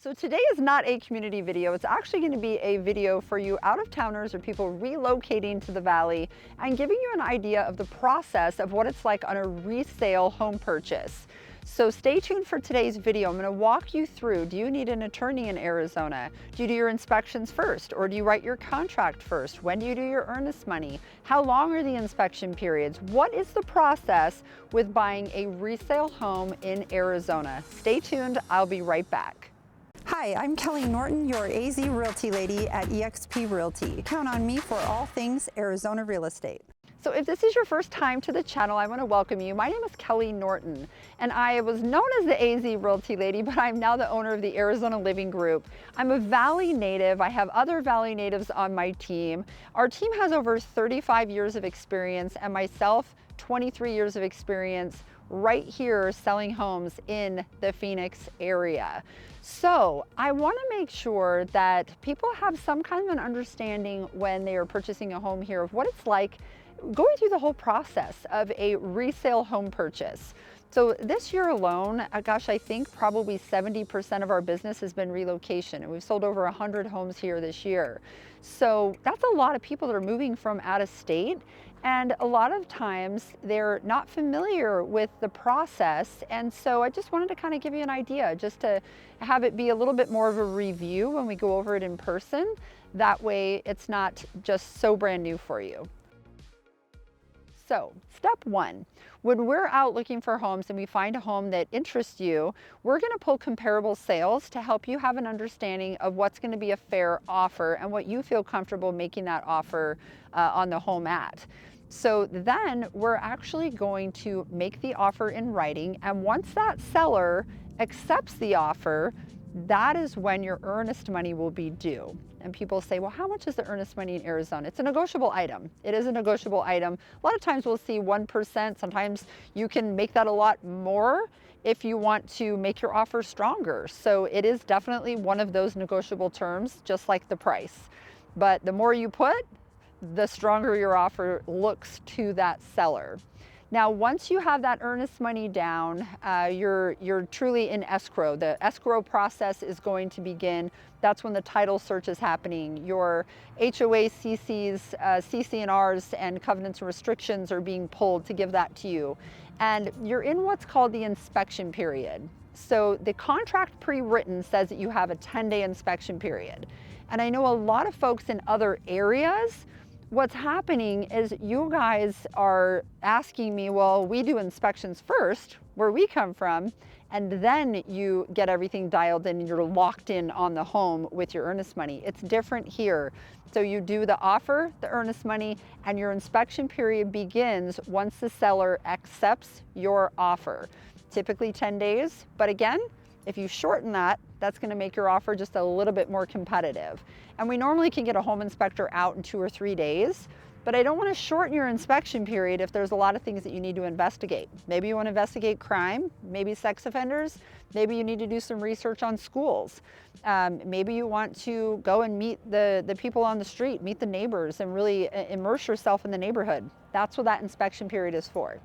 So today is not a community video. It's actually going to be a video for you out-of-towners or people relocating to the Valley and giving you an idea of the process of what it's like on a resale home purchase. So stay tuned for today's video. I'm going to walk you through, do you need an attorney in Arizona? Do you do your inspections first, or do you write your contract first? When do you do your earnest money? How long are the inspection periods? What is the process with buying a resale home in Arizona? Stay tuned. I'll be right back. Hi, I'm Kelly Norton, your AZ Realty lady at eXp Realty. Count on me for all things Arizona real estate. So if this is your first time to the channel, I want to welcome you. My name is Kelly Norton, and I was known as the AZ Realty lady, but I'm now the owner of the Arizona Living Group. I'm a Valley native. I have other Valley natives on my team. Our team has over 35 years of experience, and myself, 23 years of experience right here selling homes in the Phoenix area. So I want to make sure that people have some kind of an understanding when they are purchasing a home here of what it's like going through the whole process of a resale home purchase. So this year alone, gosh, I think probably 70% of our business has been relocation, and we've sold over 100 homes here this year. So that's a lot of people that are moving from out of state. And a lot of times they're not familiar with the process. And so I just wanted to kind of give you an idea, just to have it be a little bit more of a review when we go over it in person. That way it's not just so brand new for you. So step one, when we're out looking for homes and we find a home that interests you, we're going to pull comparable sales to help you have an understanding of what's going to be a fair offer and what you feel comfortable making that offer on the home at. So then we're actually going to make the offer in writing, and once that seller accepts the offer, that is when your earnest money will be due. And people say, well, how much is the earnest money in Arizona? It's a negotiable item. It is a negotiable item. A lot of times we'll see 1%. Sometimes you can make that a lot more if you want to make your offer stronger. So it is definitely one of those negotiable terms, just like the price. But the more you put, the stronger your offer looks to that seller. Now, once you have that earnest money down, you're truly in escrow. The escrow process is going to begin. That's when the title search is happening. Your HOA, CCs, CC&Rs, and covenants and restrictions are being pulled to give that to you. And you're in what's called the inspection period. So the contract pre-written says that you have a 10-day inspection period. And I know a lot of folks in other areas, what's happening is you guys are asking me, well, we do inspections first, where we come from, and then you get everything dialed in and you're locked in on the home with your earnest money. It's different here. So you do the offer, the earnest money, and your inspection period begins once the seller accepts your offer. Typically 10 days, but again, if you shorten that, that's going to make your offer just a little bit more competitive. And we normally can get a home inspector out in 2 or 3 days, but I don't want to shorten your inspection period if there's a lot of things that you need to investigate. Maybe you want to investigate crime, maybe sex offenders, maybe you need to do some research on schools. Maybe you want to go and meet the people on the street, meet the neighbors, and really immerse yourself in the neighborhood. That's what that inspection period is for.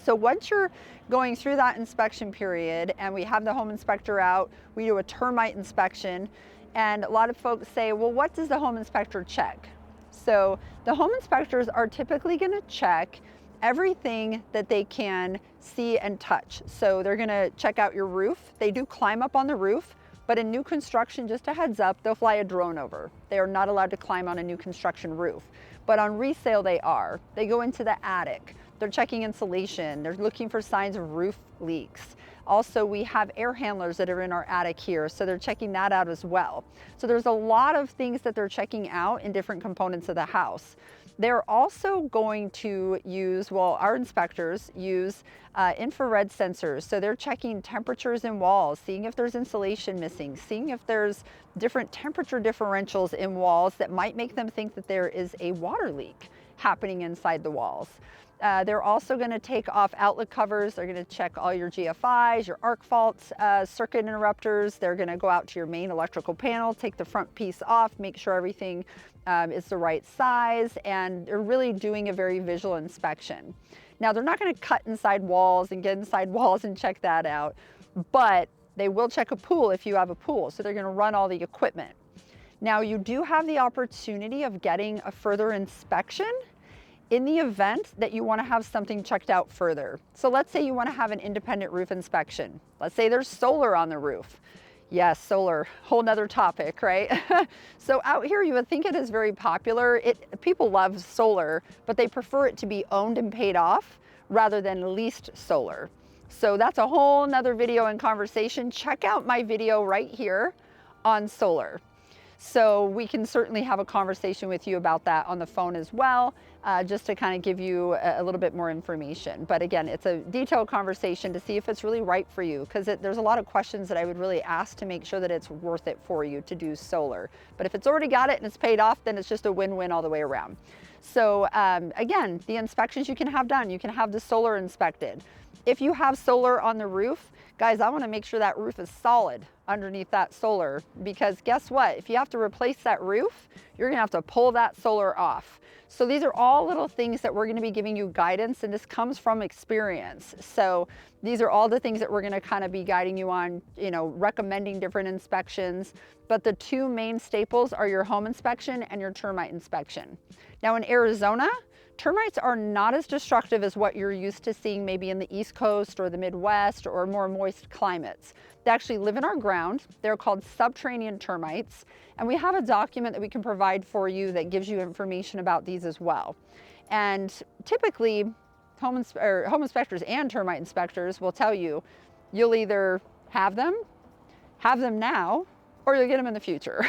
So once you're going through that inspection period and we have the home inspector out, we do a termite inspection. And a lot of folks say, well, what does the home inspector check? So the home inspectors are typically going to check everything that they can see and touch. So they're going to check out your roof. They do climb up on the roof, but in new construction, just a heads up, they'll fly a drone over. They are not allowed to climb on a new construction roof. But on resale, they are. They go into the attic. They're checking insulation. They're looking for signs of roof leaks. Also, we have air handlers that are in our attic here, so they're checking that out as well. So there's a lot of things that they're checking out in different components of the house. They're also going to use, well, our inspectors use infrared sensors. So they're checking temperatures in walls, seeing if there's insulation missing, seeing if there's different temperature differentials in walls that might make them think that there is a water leak happening inside the walls. They're also going to take off outlet covers. They're going to check all your GFIs, your arc faults, circuit interrupters. They're going to go out to your main electrical panel, take the front piece off, make sure everything is the right size, and they're really doing a very visual inspection. Now, they're not going to cut inside walls and get inside walls and check that out, but They will check a pool if you have a pool, so they're going to run all the equipment. Now, you do have the opportunity of getting a further inspection in the event that you want to have something checked out further. So let's say you want to have an independent roof inspection. Let's say there's solar on the roof. Yes, solar, whole nother topic, right? So out here, you would think it is very popular. People love solar, but they prefer it to be owned and paid off rather than leased solar. So that's a whole nother video and conversation. Check out my video right here on solar. So we can certainly have a conversation with you about that on the phone as well, just to kind of give you a little bit more information. But again, it's a detailed conversation to see if it's really right for you, because there's a lot of questions that I would really ask to make sure that it's worth it for you to do solar. But if it's already got it and it's paid off, then it's just a win-win all the way around. So again, the inspections you can have done, you can have the solar inspected. If you have solar on the roof, guys, I want to make sure that roof is solid underneath that solar, because guess what? If you have to replace that roof, you're gonna have to pull that solar off. So these are all little things that we're gonna be giving you guidance, and this comes from experience. So these are all the things that we're gonna kind of be guiding you on, you know, recommending different inspections. But the two main staples are your home inspection and your termite inspection. Now in Arizona, termites are not as destructive as what you're used to seeing maybe in the East Coast or the Midwest or more moist climates. They actually live in our ground. They're called subterranean termites. And we have a document that we can provide for you that gives you information about these as well. And typically, home inspectors and termite inspectors will tell you, you'll either have them now, or you'll get them in the future.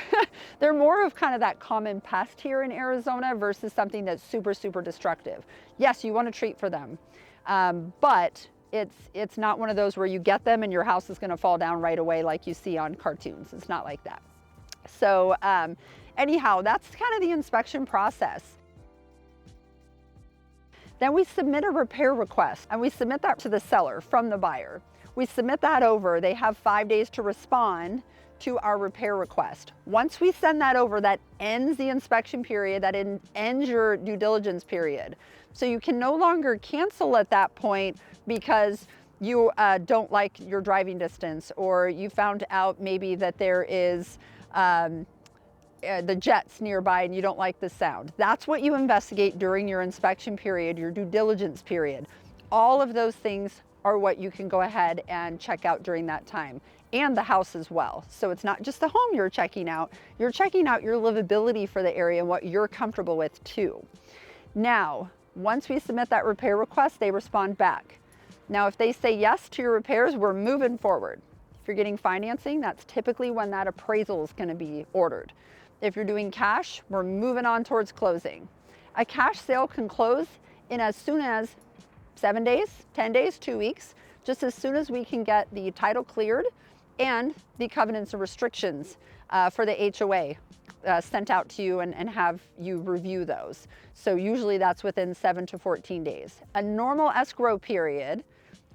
They're more of kind of that common pest here in Arizona versus something that's super, super destructive. Yes, you want to treat for them, but it's not one of those where you get them and your house is going to fall down right away like you see on cartoons. It's not like that. So anyhow, that's kind of the inspection process. Then we submit a repair request, and we submit that to the seller from the buyer. We submit that over. They have 5 days to respond to our repair request. Once we send that over, that ends the inspection period, that ends your due diligence period. So you can no longer cancel at that point because you don't like your driving distance, or you found out maybe that there is the jets nearby and you don't like the sound. That's what you investigate during your inspection period, your due diligence period. All of those things are what you can go ahead and check out during that time, and the house as well. So it's not just the home you're checking out your livability for the area and what you're comfortable with too. Now, once we submit that repair request, they respond back. Now, if they say yes to your repairs, we're moving forward. If you're getting financing, that's typically when that appraisal is going to be ordered. If you're doing cash, we're moving on towards closing. A cash sale can close in as soon as 7 days, 10 days, 2 weeks, just as soon as we can get the title cleared and the covenants and restrictions for the HOA sent out to you and have you review those. So usually that's within 7 to 14 days. A normal escrow period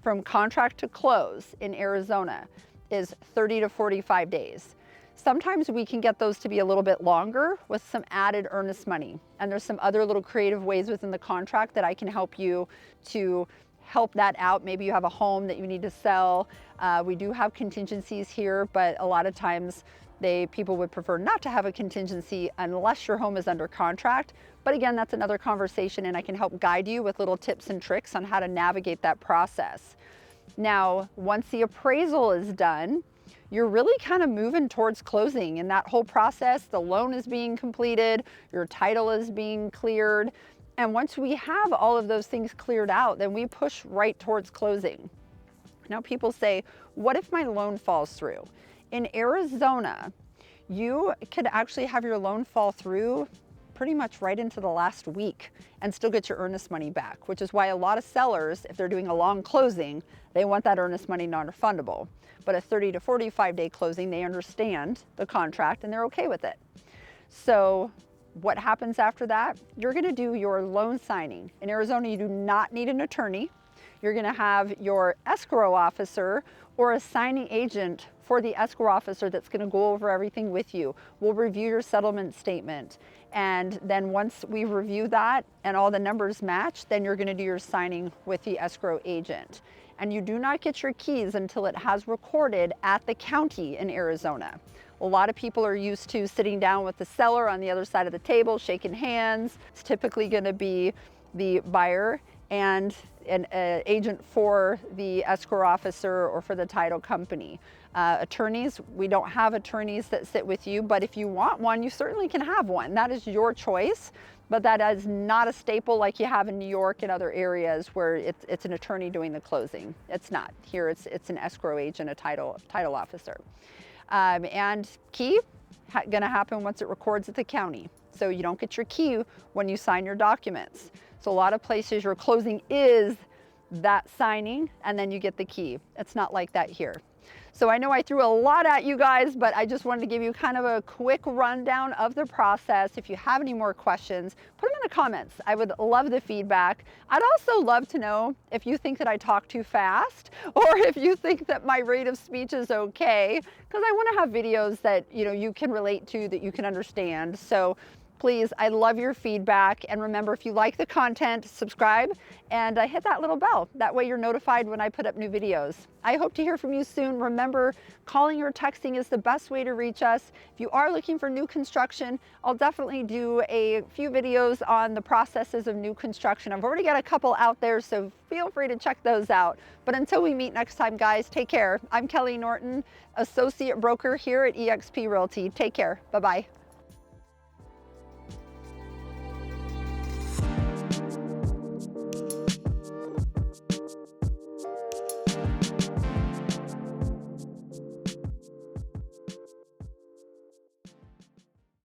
from contract to close in Arizona is 30 to 45 days. Sometimes we can get those to be a little bit longer with some added earnest money. And there's some other little creative ways within the contract that I can help you to help that out. Maybe you have a home that you need to sell. We do have contingencies here, but a lot of times people would prefer not to have a contingency unless your home is under contract. But again, that's another conversation, and I can help guide you with little tips and tricks on how to navigate that process. Now, once the appraisal is done, you're really kind of moving towards closing. In that whole process, the loan is being completed, your title is being cleared. And once we have all of those things cleared out, then we push right towards closing. Now people say, what if my loan falls through? In Arizona, you could actually have your loan fall through pretty much right into the last week and still get your earnest money back, which is why a lot of sellers, if they're doing a long closing, they want that earnest money non-refundable. But a 30 to 45 day closing, they understand the contract and they're okay with it. So what happens after that? You're gonna do your loan signing. In Arizona, you do not need an attorney. You're gonna have your escrow officer or a signing agent for the escrow officer that's gonna go over everything with you. We'll review your settlement statement. And then once we review that and all the numbers match, then you're gonna do your signing with the escrow agent. and you do not get your keys until it has recorded at the county in Arizona. A lot of people are used to sitting down with the seller on the other side of the table, shaking hands. It's typically going to be the buyer and an agent for the escrow officer or for the title company. Attorneys, we don't have attorneys that sit with you, but if you want one, you certainly can have one. That is your choice, but that is not a staple like you have in New York and other areas where it's an attorney doing the closing. It's not. Here it's an escrow agent, a title officer. And key, gonna happen once it records at the county. So you don't get your key when you sign your documents. So a lot of places your closing is that signing and then you get the key. It's not like that here. So I know I threw a lot at you guys, but I just wanted to give you kind of a quick rundown of the process. If you have any more questions, put them in the comments. I would love the feedback. I'd also love to know if you think that I talk too fast or if you think that my rate of speech is okay, because I want to have videos that you can relate to, that you can understand. So please, I love your feedback. And remember, if you like the content, subscribe and hit that little bell. That way you're notified when I put up new videos. I hope to hear from you soon. Remember, calling or texting is the best way to reach us. If you are looking for new construction, I'll definitely do a few videos on the processes of new construction. I've already got a couple out there, so feel free to check those out. But until we meet next time, guys, take care. I'm Kelly Norton, Associate Broker here at eXp Realty. Take care. Bye-bye.